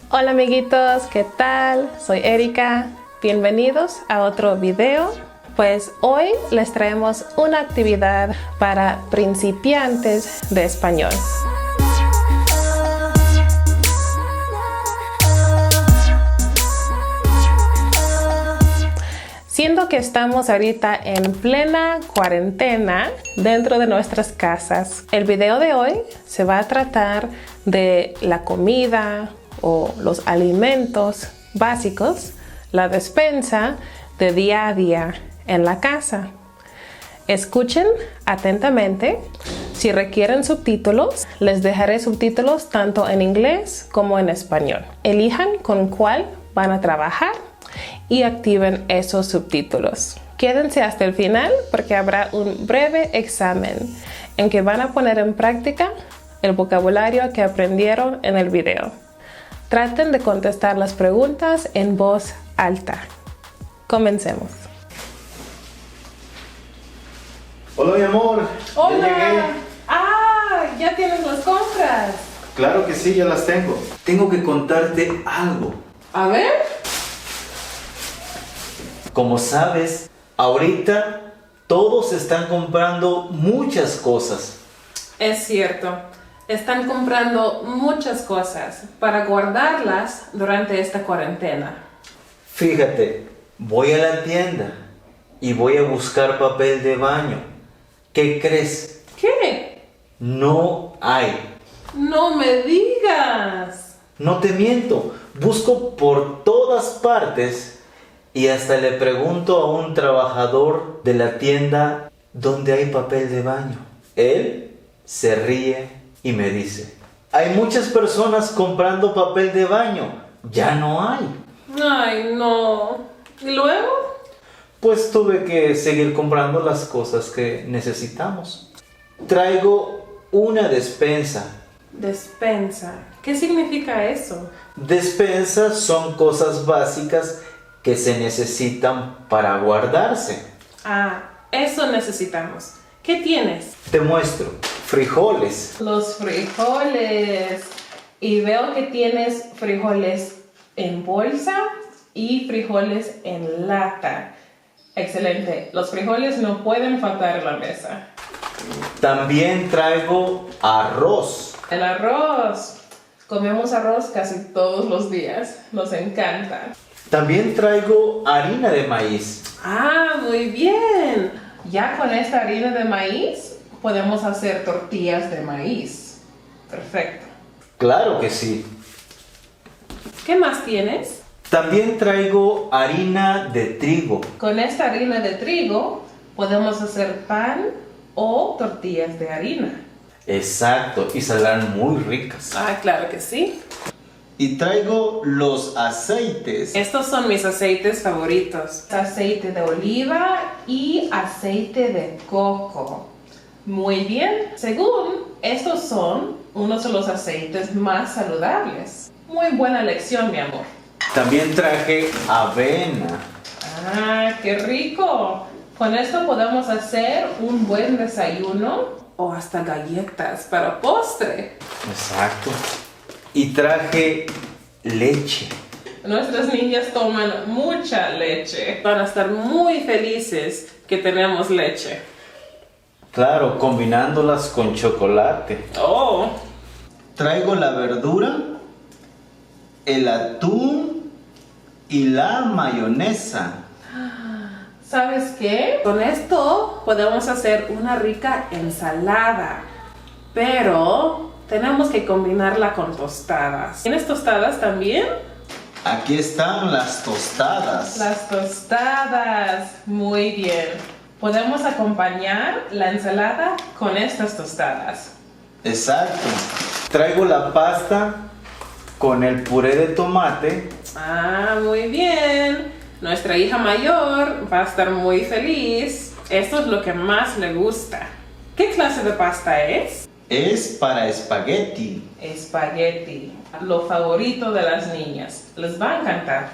Hola amiguitos, ¿qué tal? Soy Erika. Bienvenidos a otro video. Pues hoy les traemos una actividad para principiantes de español. Siendo que estamos ahorita en plena cuarentena dentro de nuestras casas, el video de hoy se va a tratar de la comida o los alimentos básicos, la despensa de día a día en la casa. Escuchen atentamente. Si requieren subtítulos, les dejaré subtítulos tanto en inglés como en español. Elijan con cuál van a trabajar y activen esos subtítulos. Quédense hasta el final porque habrá un breve examen en que van a poner en práctica el vocabulario que aprendieron en el video. Traten de contestar las preguntas en voz alta. Comencemos. Hola mi amor. Hola. Ya llegué. ¿Ya tienes las compras? Claro que sí, ya las tengo. Tengo que contarte algo. A ver. Como sabes, ahorita todos están comprando muchas cosas. Es cierto. Están comprando muchas cosas para guardarlas durante esta cuarentena. Fíjate, voy a la tienda y voy a buscar papel de baño. ¿Qué crees? ¿Qué? No hay. No me digas. No te miento, busco por todas partes y hasta le pregunto a un trabajador de la tienda dónde hay papel de baño. Él se ríe y me dice: hay muchas personas comprando papel de baño, ya no hay. Ay, no. ¿Y luego? Pues tuve que seguir comprando las cosas que necesitamos. Traigo una despensa. Despensa. ¿Qué significa eso? Despensas son cosas básicas que se necesitan para guardarse. Ah, eso necesitamos. ¿Qué tienes? Te muestro. Frijoles. Los frijoles. Y veo que tienes frijoles en bolsa y frijoles en lata. Excelente. Los frijoles no pueden faltar en la mesa. También traigo arroz. El arroz. Comemos arroz casi todos los días. Nos encanta. También traigo harina de maíz. Ah, muy bien. Ya con esta harina de maíz podemos hacer tortillas de maíz. Perfecto. Claro que sí. ¿Qué más tienes? También traigo harina de trigo. Con esta harina de trigo podemos hacer pan o tortillas de harina. Exacto, y saldrán muy ricas. Ah, claro que sí. Y traigo los aceites. Estos son mis aceites favoritos. Aceite de oliva y aceite de coco. Muy bien. Según, estos son unos de los aceites más saludables. Muy buena elección, mi amor. También traje avena. Ah, qué rico. Con esto podemos hacer un buen desayuno o hasta galletas para postre. Exacto. Y traje leche. Nuestras niñas toman mucha leche. Van a estar muy felices que tenemos leche. Claro, combinándolas con chocolate. Oh. Traigo la verdura, el atún y la mayonesa. ¿Sabes qué? Con esto podemos hacer una rica ensalada. Pero tenemos que combinarla con tostadas. ¿Tienes tostadas también? Aquí están las tostadas. Las tostadas. Muy bien. Podemos acompañar la ensalada con estas tostadas. Exacto. Traigo la pasta con el puré de tomate. Ah, muy bien. Nuestra hija mayor va a estar muy feliz. Esto es lo que más le gusta. ¿Qué clase de pasta es? Es para espagueti. Espagueti, lo favorito de las niñas. Les va a encantar.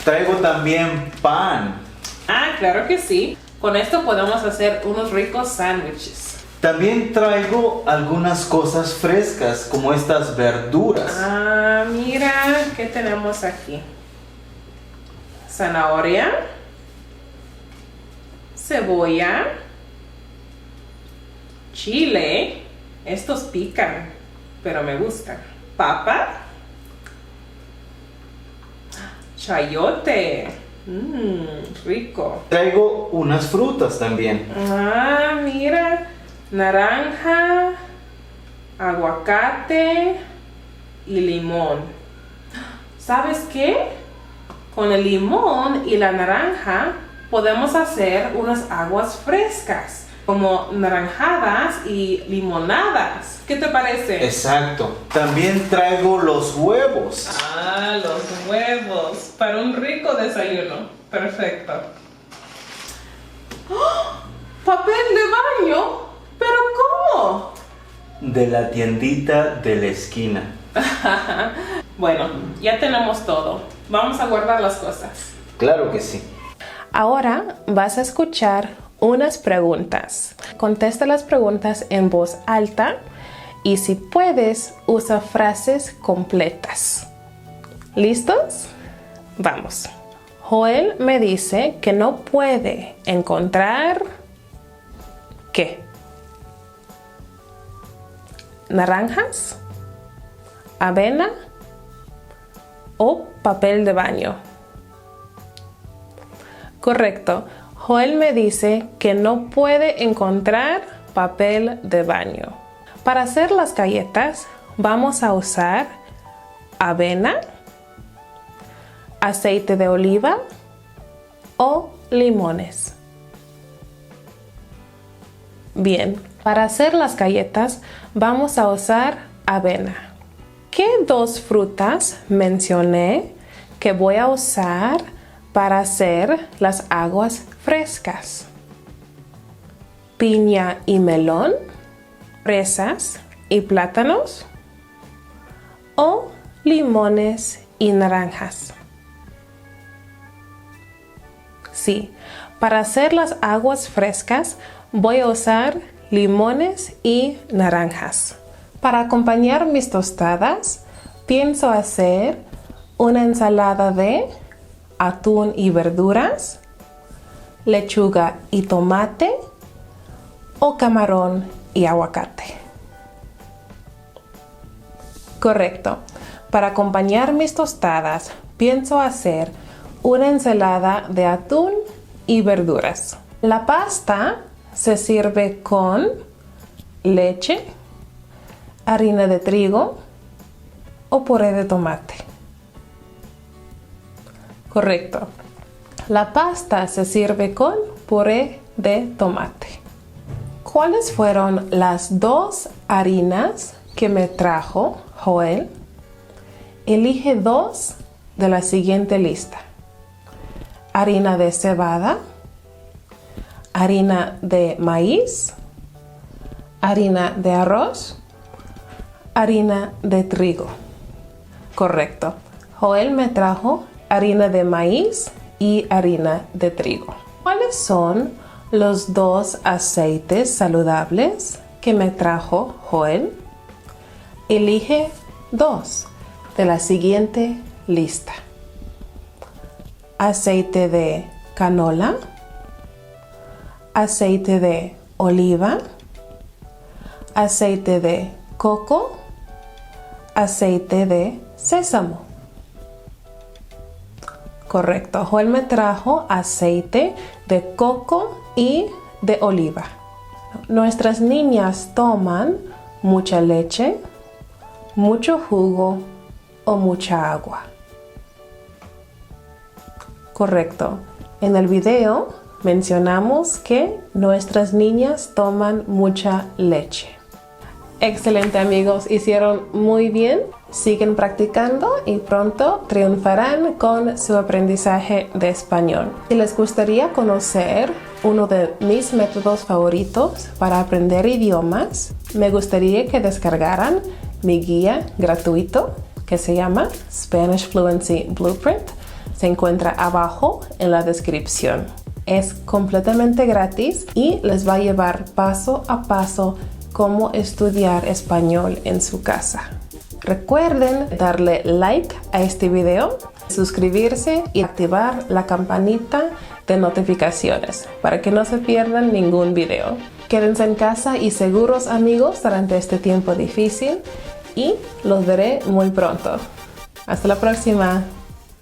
Traigo también pan. Ah, claro que sí. Con esto podemos hacer unos ricos sándwiches. También traigo algunas cosas frescas, como estas verduras. Ah, mira, ¿qué tenemos aquí? Zanahoria, cebolla, chile, estos pican, pero me gustan. Papa, chayote, rico. Traigo unas frutas también. Ah, mira, naranja, aguacate y limón. ¿Sabes qué? Con el limón y la naranja podemos hacer unas aguas frescas, como naranjadas y limonadas. ¿Qué te parece? Exacto. También traigo los huevos. Ah, los huevos. Para un rico desayuno. Perfecto. ¡Oh! ¡Papel de baño! ¿Pero cómo? De la tiendita de la esquina. Bueno, ya tenemos todo. Vamos a guardar las cosas. Claro que sí. Ahora vas a escuchar unas preguntas. Contesta las preguntas en voz alta y si puedes, usa frases completas. ¿Listos? Vamos. Joel me dice que no puede encontrar... ¿qué? ¿Naranjas? ¿Avena? ¿O papel de baño? Correcto. Joel me dice que no puede encontrar papel de baño. Para hacer las galletas vamos a usar avena, aceite de oliva o limones. Bien, para hacer las galletas vamos a usar avena. ¿Qué dos frutas mencioné que voy a usar para hacer las aguas frescas? Piña y melón, fresas y plátanos o limones y naranjas. Sí, para hacer las aguas frescas voy a usar limones y naranjas. Para acompañar mis tostadas, pienso hacer una ensalada de atún y verduras, lechuga y tomate o camarón y aguacate. Correcto. Para acompañar mis tostadas, pienso hacer una ensalada de atún y verduras. La pasta se sirve con leche, harina de trigo o puré de tomate. Correcto. La pasta se sirve con puré de tomate. ¿Cuáles fueron las dos harinas que me trajo Joel? Elige dos de la siguiente lista: harina de cebada, harina de maíz, harina de arroz, harina de trigo. Correcto. Joel me trajo harina de maíz y harina de trigo. ¿Cuáles son los dos aceites saludables que me trajo Joel? Elige dos de la siguiente lista: aceite de canola, aceite de oliva, aceite de coco, aceite de sésamo. Correcto. Joel me trajo aceite de coco y de oliva. Nuestras niñas toman mucha leche, mucho jugo o mucha agua. Correcto. En el video mencionamos que nuestras niñas toman mucha leche. Excelente, amigos, hicieron muy bien. Siguen practicando y pronto triunfarán con su aprendizaje de español. Si les gustaría conocer uno de mis métodos favoritos para aprender idiomas, me gustaría que descargaran mi guía gratuito que se llama Spanish Fluency Blueprint. Se encuentra abajo en la descripción. Es completamente gratis y les va a llevar paso a paso cómo estudiar español en su casa. Recuerden darle like a este video, suscribirse y activar la campanita de notificaciones para que no se pierdan ningún video. Quédense en casa y seguros, amigos, durante este tiempo difícil y los veré muy pronto. Hasta la próxima.